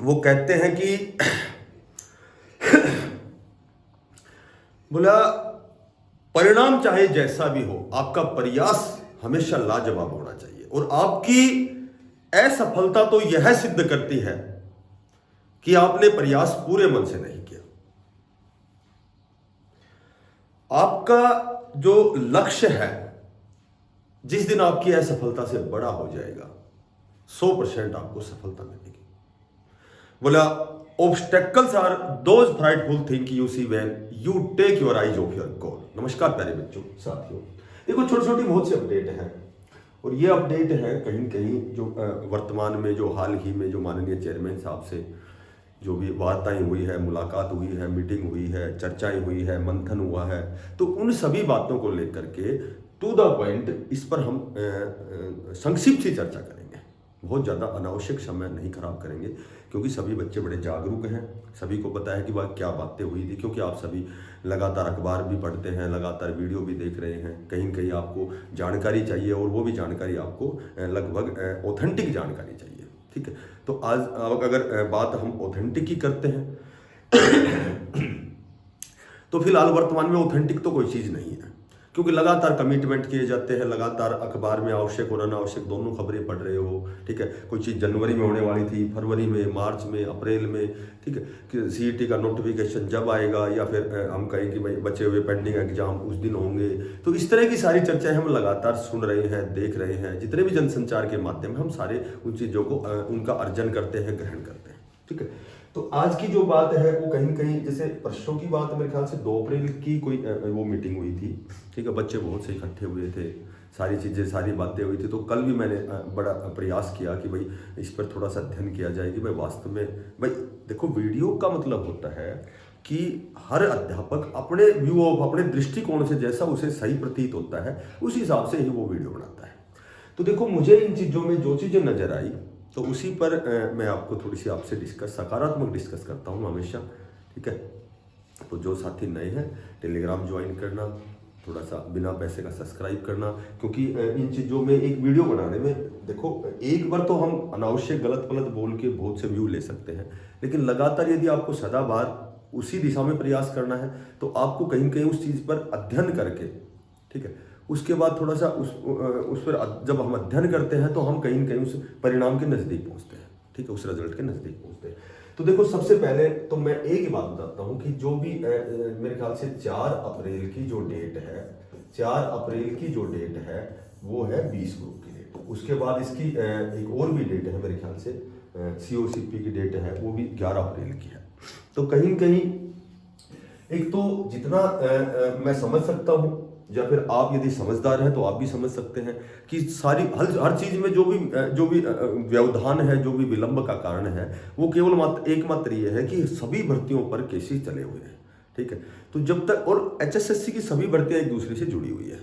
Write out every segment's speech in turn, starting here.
वो कहते हैं कि बोला परिणाम चाहे जैसा भी हो, आपका प्रयास हमेशा लाजवाब होना चाहिए। और आपकी असफलता तो यह सिद्ध करती है कि आपने प्रयास पूरे मन से नहीं किया। आपका जो लक्ष्य है जिस दिन आपकी असफलता से बड़ा हो जाएगा 100% आपको सफलता मिलेगी। बोला obstacles are those frightful thing you see when you take your eyes off your goal. नमस्कार प्यारे बच्चों साथियों, देखो छोटी छोटी बहुत सी अपडेट हैं और ये अपडेट है कहीं कहीं जो वर्तमान में जो हाल ही में जो माननीय चेयरमैन साहब से जो भी वार्ताएं हुई है, मुलाकात हुई है, मीटिंग हुई है, चर्चाएं हुई है, मंथन हुआ है, तो उन सभी बातों को लेकर के टू द पॉइंट इस पर हम संक्षिप्त सी चर्चा करेंगे। बहुत ज़्यादा अनावश्यक समय नहीं खराब करेंगे क्योंकि सभी बच्चे बड़े जागरूक हैं, सभी को पता है कि वह क्या बातें हुई थी, क्योंकि आप सभी लगातार अखबार भी पढ़ते हैं, लगातार वीडियो भी देख रहे हैं। कहीं कहीं आपको जानकारी चाहिए और वो भी जानकारी आपको लगभग ऑथेंटिक जानकारी चाहिए। ठीक है, तो आज अगर बात हम ऑथेंटिक की करते हैं तो फिलहाल वर्तमान में ऑथेंटिक तो कोई चीज़ नहीं है, क्योंकि लगातार कमिटमेंट किए जाते हैं, लगातार अखबार में आवश्यक और अनावश्यक दोनों खबरें पढ़ रहे हो। ठीक है, कोई चीज़ जनवरी में होने वाली थी, फरवरी में, मार्च में, अप्रैल में। ठीक है, कि सीईटी का नोटिफिकेशन जब आएगा या फिर हम कहें कि भाई बचे हुए पेंडिंग एग्जाम उस दिन होंगे। तो इस तरह की सारी चर्चाएं हम लगातार सुन रहे हैं, देख रहे हैं। जितने भी जनसंचार के माध्यम हम सारे उन चीज़ों को उनका अर्जन करते हैं, ग्रहण करते हैं। ठीक है, तो आज की जो बात है वो कहीं कहीं जैसे परसों की बात, मेरे ख्याल से 2 अप्रैल की कोई वो मीटिंग हुई थी। ठीक है, बच्चे बहुत से इकट्ठे हुए थे, सारी चीज़ें सारी बातें हुई थी। तो कल भी मैंने बड़ा प्रयास किया कि भाई इस पर थोड़ा सा अध्ययन किया जाए कि भाई वास्तव में भाई देखो वीडियो का मतलब होता है कि हर अध्यापक अपने व्यू ऑफ अपने दृष्टिकोण से जैसा उसे सही प्रतीत होता है उस हिसाब से ही वो वीडियो बनाता है। तो देखो मुझे इन चीज़ों में जो चीज़ें नज़र आई तो उसी पर मैं आपको थोड़ी सी आपसे सकारात्मक डिस्कस करता हूँ हमेशा। ठीक है, तो जो साथी नए हैं टेलीग्राम ज्वाइन करना, थोड़ा सा बिना पैसे का सब्सक्राइब करना, क्योंकि इन चीज़ों में एक वीडियो बनाने में देखो एक बार तो हम अनावश्यक गलत पलत बोल के बहुत से व्यू ले सकते हैं, लेकिन लगातार यदि आपको सदाबहार उसी दिशा में प्रयास करना है तो आपको कहीं कहीं उस चीज़ पर अध्ययन करके, ठीक है, उसके बाद थोड़ा सा उस पर जब हम अध्ययन करते हैं तो हम कहीं न कहीं उस परिणाम के नज़दीक पहुंचते हैं। ठीक है, उस रिजल्ट के नज़दीक पहुंचते हैं। तो देखो सबसे पहले तो मैं एक ही बात बताता हूं कि जो भी मेरे ख्याल से 4 अप्रैल की जो डेट है, 4 अप्रैल की जो डेट है वो है 20 ग्रुप की डेट। उसके बाद इसकी एक और भी डेट है, मेरे ख्याल से COCP की डेट है, वो भी 11 अप्रैल की है। तो कहीं कहीं एक तो जितना मैं समझ सकता हूँ या फिर आप यदि समझदार हैं तो आप भी समझ सकते हैं कि सारी हर चीज़ में जो भी व्यवधान है, जो भी विलंब का कारण है, वो केवल एकमात्र ये है कि सभी भर्तियों पर केसेस चले हुए हैं। ठीक है, तो जब तक और HSSC की सभी भर्तियां एक दूसरे से जुड़ी हुई है।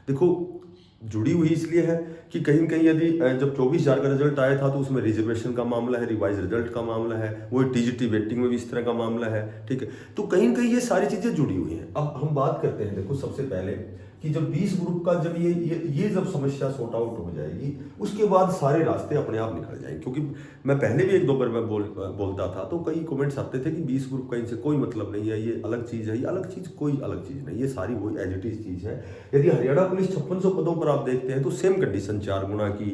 देखो जुड़ी हुई इसलिए है कि कहीं कहीं यदि जब 24,000 का रिजल्ट आया था तो उसमें रिजर्वेशन का मामला है, रिवाइज रिजल्ट का मामला है, वो TGT वेटिंग में भी इस तरह का मामला है। ठीक है, तो कहीं कहीं ये सारी चीज़ें जुड़ी हुई हैं। अब हम बात करते हैं, देखो सबसे पहले कि जब 20 ग्रुप का जब ये जब समस्या सॉर्ट आउट हो जाएगी उसके बाद सारे रास्ते अपने आप निकल जाएंगे। क्योंकि मैं पहले भी 1-2 बार मैं बोलता था तो कई कमेंट्स आते थे कि 20 ग्रुप का इनसे कोई मतलब नहीं है, ये अलग चीज़ है, ये अलग चीज़ कोई अलग चीज़ नहीं, ये सारी वही एज इट इज चीज़ है। यदि हरियाणा पुलिस 5600 पदों पर आप देखते हैं तो सेम कंडीशन 4 गुना की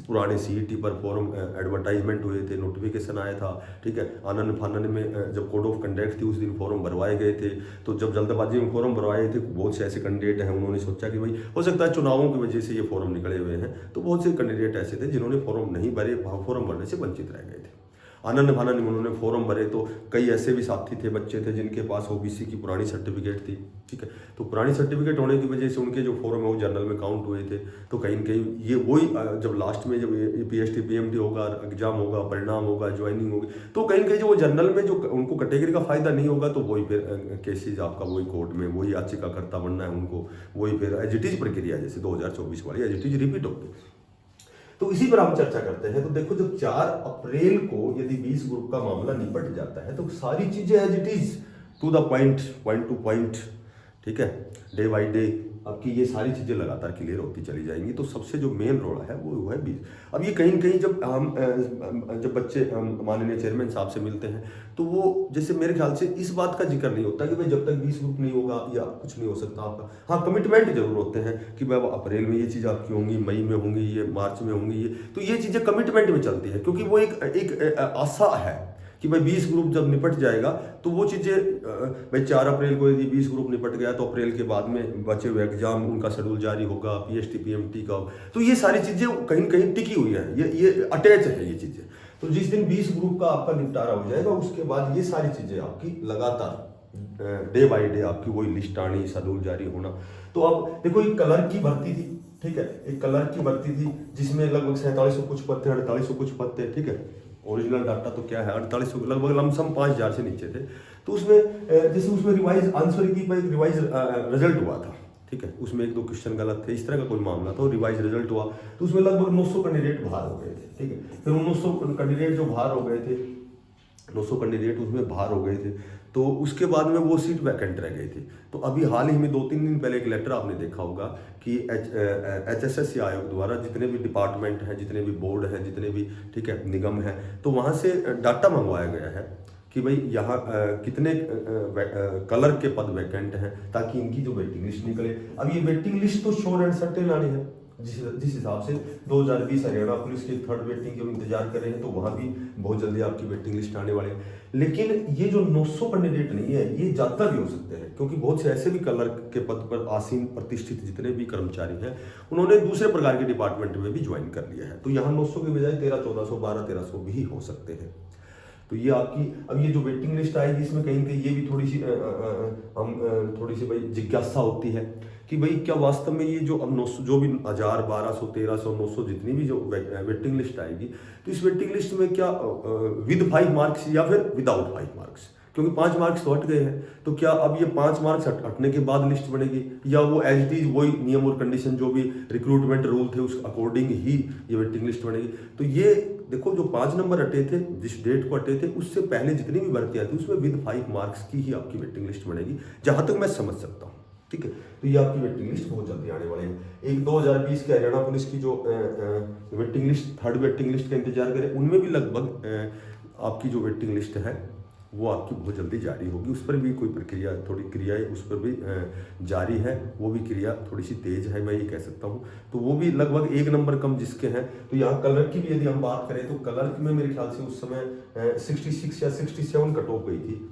पुराने CET पर फॉर्म एडवर्टाइजमेंट हुए थे, नोटिफिकेशन आया था। ठीक है, आनंद फानन में जब कोड ऑफ कंडक्ट थी उस दिन फॉर्म भरवाए गए थे। तो जब जल्दबाजी में फॉर्म भरवाए थे बहुत से ऐसे कैंडिडेट हैं, उन्होंने सोचा कि भाई हो सकता है चुनावों की वजह से ये फॉर्म निकले हुए हैं, तो बहुत से कैंडिडेट ऐसे थे जिन्होंने फॉर्म नहीं भरे, फॉर्म भरने से वंचित रह गए थे। आनंद भानन में उन्होंने फॉर्म भरे तो कई ऐसे भी साथी थे, बच्चे थे जिनके पास OBC की पुरानी सर्टिफिकेट थी। ठीक है, तो पुरानी सर्टिफिकेट होने की वजह से उनके जो फॉर्म है वो जनरल में काउंट हुए थे। तो कहीं न कहीं ये वही जब लास्ट में जब PST PMT होगा, एग्जाम होगा, परिणाम होगा, ज्वाइनिंग होगी, तो कहीं न कहीं जो वो जनरल में जो उनको कैटेगरी का फायदा नहीं होगा तो वही फिर केसेज आपका वही कोर्ट में वही याचिकाकर्ता बनना है उनको, वही फिर एज इट इज प्रक्रिया जैसे 2024 वाली एज इट इज रिपीट होगी। तो इसी पर हम चर्चा करते हैं। तो देखो जब 4 अप्रैल को यदि 20 ग्रुप का मामला निपट जाता है तो सारी चीजें as it is to the point to point, ठीक है, डे बाय डे आपकी ये सारी चीज़ें लगातार क्लियर होती चली जाएंगी। तो सबसे जो मेन रोल है वो है बीज। अब ये कहीं न कहीं जब बच्चे माननीय चेयरमैन साहब से मिलते हैं तो वो जैसे मेरे ख्याल से इस बात का जिक्र नहीं होता कि भाई जब तक 20 ग्रुप नहीं होगा या कुछ नहीं हो सकता आपका। हाँ, कमिटमेंट जरूर होते हैं कि भाई अप्रैल में ये चीज़ आपकी होंगी, मई में होंगी, ये मार्च में होंगी, ये तो ये चीज़ें कमिटमेंट में चलती है, क्योंकि वो एक आशा है कि भाई 20 ग्रुप जब निपट जाएगा तो वो चीज़ें भाई 4 अप्रैल को यदि 20 ग्रुप निपट गया तो अप्रैल के बाद में बचे हुए एग्जाम उनका शेड्यूल जारी होगा, पीएचटी पीएमटी का। तो ये सारी चीज़ें कहीं कहीं टिकी हुई है, ये अटैच है ये चीज़ें। तो जिस दिन 20 ग्रुप का आपका निपटारा हो जाएगा उसके बाद ये सारी चीज़ें आपकी लगातार डे बाय डे आपकी वही लिस्ट आनी, शेड्यूल जारी होना। तो अब देखो एक कलर की भर्ती थी, ठीक है, एक कलर की भर्ती थी जिसमें लगभग 4700 कुछ पद थे, 4800 कुछ पद थे, ठीक है। ओरिजिनल डाटा तो क्या है 4800, लगभग लमसम 5000 से नीचे थे। तो उसमें जैसे उसमें रिवाइज आंसर की पर रिवाइज रिजल्ट हुआ था, ठीक है, उसमें 1-2 क्वेश्चन गलत थे, इस तरह का कोई मामला था, रिवाइज रिजल्ट हुआ तो उसमें लगभग 900 कैंडिडेट बाहर हो गए थे, ठीक है। फिर 900 कैंडिडेट जो बाहर हो गए थे, 900 कैंडिडेट उसमें बाहर हो गए थे, तो उसके बाद में वो सीट वैकेंट रह गई थी। तो अभी हाल ही में 2-3 दिन पहले एक लेटर आपने देखा होगा कि HSSC आयोग द्वारा जितने भी डिपार्टमेंट हैं, जितने भी बोर्ड हैं, जितने भी, ठीक है, निगम हैं, तो वहाँ से डाटा मंगवाया गया है कि भाई यहाँ कितने कलर के पद वैकेंट हैं, ताकि इनकी जो वेटिंग लिस्ट निकले। अब ये वेटिंग लिस्ट तो श्योर एंड सर्टेन आनी है, जिस हिसाब से 2020 हरियाणा पुलिस के 3rd वेटिंग के इंतजार कर रहे हैं, तो वहां भी बहुत जल्दी आपकी वेटिंग लिस्ट आने वाले हैं। लेकिन ये जो 900 कैंडिडेट नहीं है, ये ज्यादा भी हो सकते हैं, क्योंकि बहुत से ऐसे भी कलर के पद पर आसीन प्रतिष्ठित जितने भी कर्मचारी हैं उन्होंने दूसरे प्रकार के डिपार्टमेंट में भी ज्वाइन कर लिया है। तो यहाँ 900 के बजाय 1300-1400, 1200-1300 भी हो सकते हैं। तो ये आपकी अब ये जो वेटिंग लिस्ट आएगी इसमें कहीं कहीं ये भी थोड़ी सी थोड़ी सी भाई जिज्ञासा होती है कि भाई क्या वास्तव में ये जो अब 900 जो भी 1000, 1200, 1300, 900 जितनी भी जो वेटिंग लिस्ट आएगी, तो इस वेटिंग लिस्ट में क्या विद 5 मार्क्स या फिर विदाउट 5 मार्क्स, क्योंकि 5 मार्क्स तो हट गए हैं, तो क्या अब ये 5 मार्क्स हटने के बाद लिस्ट बनेगी, या वो एज इट इज वही नियम और कंडीशन जो भी रिक्रूटमेंट रूल थे उस अकॉर्डिंग ही ये वेटिंग लिस्ट बनेगी। तो ये देखो जो 5 नंबर हटे थे, जिस डेट को हटे थे, उससे पहले जितनी भी भर्तियां थी उसमें विद 5 मार्क्स की ही आपकी वेटिंग लिस्ट बनेगी, जहां तक मैं समझ सकता हूँ, ठीक है। तो ये आपकी वेटिंग लिस्ट बहुत जल्दी आने वाली है। एक 2020 के हरियाणा पुलिस की जो waiting list, 3rd waiting list का इंतजार करें, उनमें भी लगभग आपकी जो वेटिंग लिस्ट है वो आपकी बहुत जल्दी जारी होगी। उस पर भी कोई प्रक्रिया, थोड़ी क्रियाएं उस पर भी जारी है, वो भी क्रिया थोड़ी सी तेज है, मैं ये कह सकता हूँ। तो वो भी लगभग 1 नंबर कम जिसके हैं। तो यहाँ कलर की भी यदि हम बात करें तो कलर में मेरे ख्याल से उस समय 66 या 67 कट ऑफ गई थी,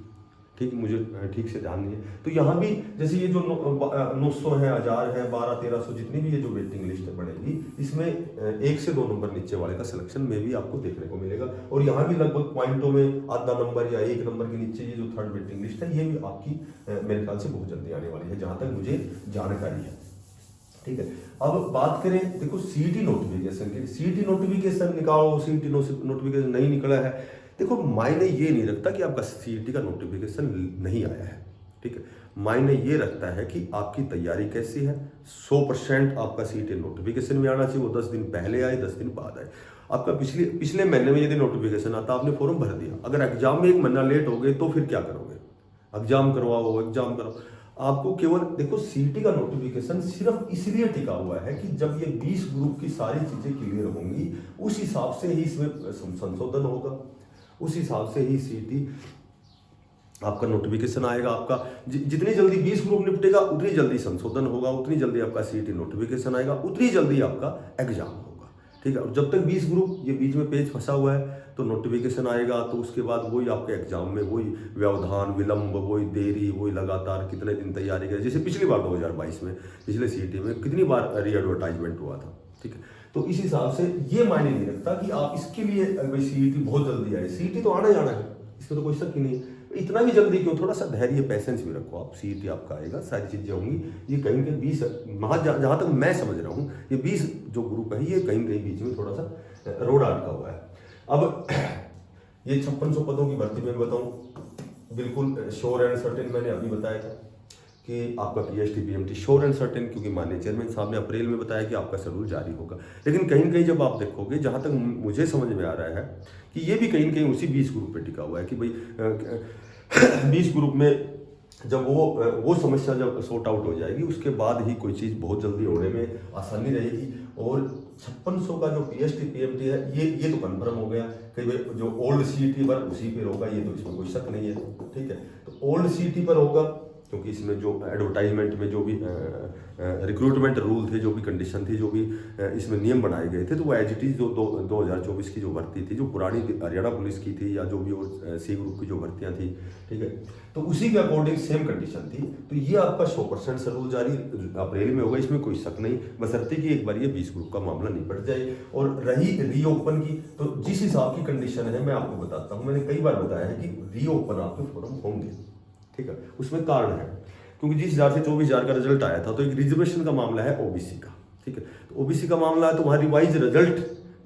ठीक, मुझे ठीक से ध्यान नहीं है। तो यहाँ भी जैसे ये जो 900 है, 1000 है, 1200-1300 जितनी भी ये जो वेटिंग लिस्ट बनेगी, इसमें 1 से 2 नंबर नीचे वाले का सिलेक्शन में भी आपको देखने को मिलेगा। और यहाँ भी लगभग पॉइंटों में आधा नंबर या 1 नंबर के नीचे ये जो 3rd वेटिंग लिस्ट है, ये भी आपकी मेरे ख्याल से बहुत जल्दी आने वाली है, जहां तक मुझे जानकारी है, ठीक है। अब बात करें, देखो सीईटी नोटिफिकेशन की, सीईटी नोटिफिकेशन निकालो, सीईटी नोटिफिकेशन नहीं निकला है, देखो मायने ये नहीं रखता कि आपका सीईटी का नोटिफिकेशन नहीं आया है, ठीक है। मायने ये रखता है कि आपकी तैयारी कैसी है। 100% आपका सीईटी नोटिफिकेशन में आना चाहिए, वो 10 दिन पहले आए, 10 दिन बाद आए। आपका पिछले महीने में यदि नोटिफिकेशन आता, आपने फॉर्म भर दिया, अगर एग्जाम में 1 महीना लेट हो गए तो फिर क्या करोगे? एग्जाम करवाओ, एग्जाम करो। आपको केवल देखो सीईटी का नोटिफिकेशन सिर्फ इसलिए टिका हुआ है कि जब ये 20 ग्रुप की सारी चीजें क्लियर होंगी, उस हिसाब से ही इसमें संशोधन होगा, उस हिसाब से ही सीईटी आपका नोटिफिकेशन आएगा। आपका जितनी जल्दी 20 ग्रुप निपटेगा उतनी जल्दी संशोधन होगा, उतनी जल्दी आपका सीईटी नोटिफिकेशन आएगा, उतनी जल्दी आपका एग्जाम होगा, ठीक है। और जब तक 20 ग्रुप ये बीच में पेज फंसा हुआ है तो नोटिफिकेशन आएगा, तो उसके बाद वही आपके एग्जाम में वही व्यवधान, विलंब, वही देरी, वही लगातार कितने दिन तैयारी करें। जैसे पिछली बार 2022 में पिछले सीईटी में कितनी बार री एडवर्टाइजमेंट हुआ था, ठीक है। तो इस हिसाब से ये मायने नहीं रखता कि आप इसके लिए भाई सीईटी बहुत जल्दी आए, सीईटी तो आना जाना है, इसमें तो कोई शक ही नहीं है। इतना भी जल्दी क्यों, थोड़ा सा धैर्य, पैसेंस भी रखो आप, सीईटी आपका आएगा, सारी चीजें होंगी। ये कहीं कहीं 20 जहां तक मैं समझ रहा हूँ, ये 20 जो ग्रुप है ये कहीं कहीं बीच में थोड़ा सा रोड अटका हुआ है। अब ये 5600 पदों की भर्ती में बताऊं, बिल्कुल श्योर एंड सर्टेन मैंने अभी बताया था कि आपका PHT PMT sure and certain, क्योंकि माननीय चेयरमैन साहब ने अप्रैल में बताया कि आपका शेड्यूल जारी होगा। लेकिन कहीं कहीं जब आप देखोगे, जहां तक मुझे समझ में आ रहा है कि ये भी कहीं कहीं उसी 20 ग्रुप पे टिका हुआ है कि भाई 20 ग्रुप में जब वो समस्या जब सॉर्ट आउट हो जाएगी, उसके बाद ही कोई चीज़ बहुत जल्दी होने में आसानी रहेगी। और 5600 का जो पीएसटी पीएमटी है, ये तो कन्फर्म हो गया कि भाई जो ओल्ड सीईटी पर उसी पर होगा, ये तो इसमें कोई शक नहीं है। ठीक है, तो ओल्ड सीईटी पर होगा, क्योंकि इसमें जो एडवर्टाइजमेंट में जो भी रिक्रूटमेंट रूल थे, जो भी कंडीशन थी, जो भी इसमें नियम बनाए गए थे, तो वो एज इट इज़ जो 2024 की जो भर्ती थी, जो पुरानी हरियाणा पुलिस की थी या जो भी और सी ग्रुप की जो भर्तियां थी, ठीक है, तो उसी के अकॉर्डिंग सेम कंडीशन थी। तो ये आपका 100% शेड्यूल जारी अप्रैल में होगा, इसमें कोई शक नहीं, बशर्ते कि एक बार ये 20 ग्रुप का मामला निपट जाए। और रही रीओपन की, तो जिस हिसाब की कंडीशन है मैं आपको बताता हूँ, मैंने कई बार बताया है कि रीओपन आपके फॉर्म होंगे। ठीक है, उसमें कारण है, क्योंकि जिस हजार से 24,000 का रिजल्ट आया था, तो एक रिजर्वेशन का मामला है ओबीसी का। ठीक है, तो ओबीसी का मामला है, तो वहाँ रिवाइज रिजल्ट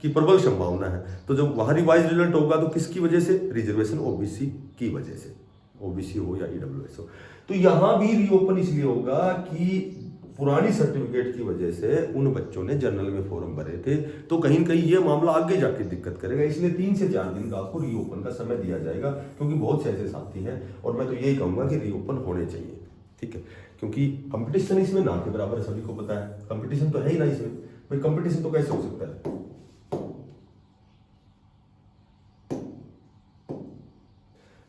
की प्रबल संभावना है। तो जब वहाँ रिवाइज रिजल्ट होगा तो किसकी वजह से? रिजर्वेशन ओबीसी की वजह से, ओबीसी हो या ईडब्ल्यूएस हो। तो यहाँ भी रीओपन इसलिए होगा कि पुरानी सर्टिफिकेट की वजह से उन बच्चों ने जनरल में फॉर्म भरे थे, तो कहीं न कहीं ये मामला आगे जाके दिक्कत करेगा। इसलिए 3 से 4 दिन का आपको रीओपन का समय दिया जाएगा, क्योंकि बहुत से ऐसे साथी हैं, और मैं तो यही कहूँगा कि रीओपन होने चाहिए। ठीक है, क्योंकि कंपटीशन इसमें ना के बराबर, सभी को पता है कंपटीशन तो है ही ना इसमें। भाई कंपटीशन तो कैसे हो सकता है?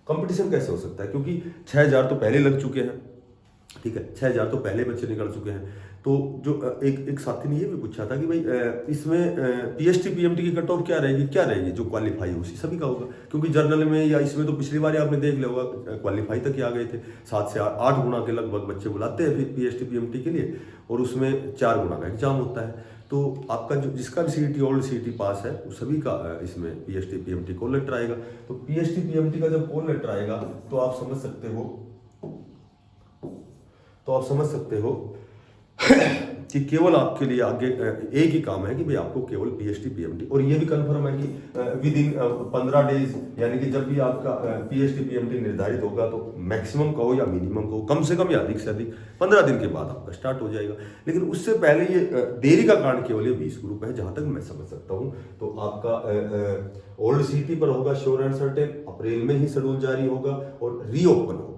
कंपटीशन कैसे हो सकता है? क्योंकि 6000 तो पहले लग चुके हैं। ठीक है, 6000 तो पहले बच्चे निकल चुके हैं। तो जो एक साथी ने ये भी पूछा था कि भाई इसमें पीएसटी पीएमटी की कट ऑफ क्या रहेगी जो क्वालिफाई उसी सभी का होगा, क्योंकि जर्नल में या इसमें तो पिछली बार आपने देख लिया होगा क्वालिफाई तक ही आ गए थे। 7 से 8 गुना के लगभग बच्चे बुलाते हैं पीएसटी पीएमटी के लिए, और उसमें 4 गुना का एग्जाम होता है। तो आपका जो जिसका भी सीईटी ओल्ड सीईटी पास है, वो सभी का इसमें पीएसटी पीएमटी कॉल लेटर आएगा। तो पीएसटी पीएमटी का जब कॉल लेटर आएगा, तो आप समझ सकते हो कि केवल आपके लिए आगे एक ही काम है कि भाई आपको केवल पीएसटी पीएमटी, और ये भी कंफर्म है कि विद इन 15 डेज, यानी कि जब भी आपका पीएसटी पीएमटी निर्धारित होगा, तो मैक्सिमम का हो या मिनिमम का हो, कम से कम या अधिक से अधिक 15 दिन के बाद आपका स्टार्ट हो जाएगा। लेकिन उससे पहले ये देरी का कारण केवल ये 20 ग्रुप है, जहां तक मैं समझ सकता हूँ। तो आपका ओल्ड सीटी पर होगा श्योर एंड सर्टेन, अप्रैल में ही शेड्यूल जारी होगा, और रीओपन होगा,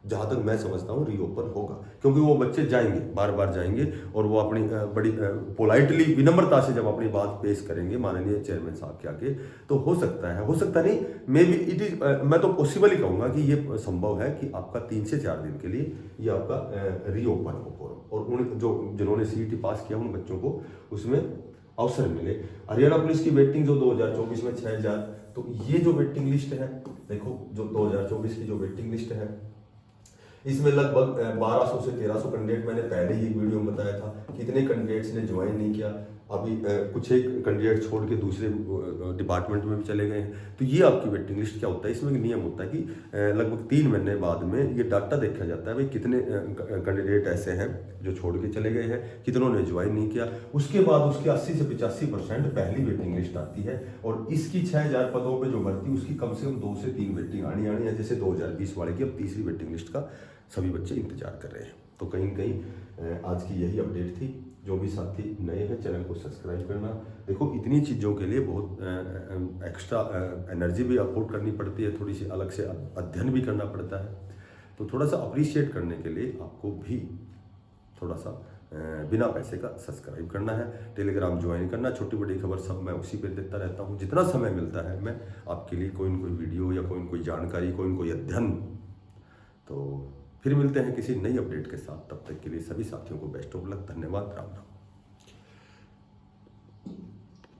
जहां तक मैं समझता हूँ रीओपन होगा, क्योंकि वो बच्चे जाएंगे, बार बार जाएंगे, और वो अपनी बड़ी पोलाइटली, विनम्रता से जब अपनी बात पेश करेंगे माननीय चेयरमैन साहब के आगे, तो हो सकता नहीं, मे बी इट इज, मैं तो पॉसिबल ही कहूँगा कि ये संभव है कि आपका 3 से 4 दिन के लिए ये आपका रीओपन हो फॉर्म, और उन जिन्होंने सीईटी पास किया उन बच्चों को उसमें अवसर मिले। हरियाणा पुलिस की वेटिंग जो 2024 में 6000, तो ये जो वेटिंग लिस्ट है, देखो जो 2024 की जो वेटिंग लिस्ट है, इसमें लगभग 1200 से 1300 कैंडिडेट, मैंने पहले ही एक वीडियो में बताया था कितने कैंडिडेट्स ने ज्वाइन नहीं किया। अभी कुछ एक कैंडिडेट छोड़ के दूसरे डिपार्टमेंट में भी चले गए हैं। तो ये आपकी वेटिंग लिस्ट क्या होता है, इसमें एक नियम होता है कि लगभग 3 महीने बाद में ये डाटा देखा जाता है, भाई कितने कैंडिडेट ऐसे हैं जो छोड़ के चले गए हैं, कितनों ने ज्वाइन नहीं किया। उसके बाद उसकी 80 से 85% पहली वेटिंग लिस्ट आती है, और इसकी 6000 पदों पर जो भर्ती, उसकी कम से कम 2 से 3 वेटिंग आनी है। जैसे 2020 वाले की अब तीसरी वेटिंग लिस्ट का सभी बच्चे इंतजार कर रहे हैं। तो कहीं न कहीं आज की यही अपडेट थी। जो भी साथी नए हैं, चैनल को सब्सक्राइब करना। देखो इतनी चीज़ों के लिए बहुत एक्स्ट्रा एनर्जी भी अफोर्ड करनी पड़ती है, थोड़ी सी अलग से अध्ययन भी करना पड़ता है। तो थोड़ा सा अप्रिशिएट करने के लिए आपको भी थोड़ा सा बिना पैसे का सब्सक्राइब करना है, टेलीग्राम ज्वाइन करना। छोटी बड़ी खबर सब मैं उसी पे देता रहता हूँ। जितना समय मिलता है मैं आपके लिए कोई न कोई वीडियो या कोई न कोई जानकारी, कोई न कोई अध्ययन। तो फिर मिलते हैं किसी नई अपडेट के साथ, तब तक के लिए सभी साथियों को बेस्ट ऑफ लक। धन्यवाद, राम राम।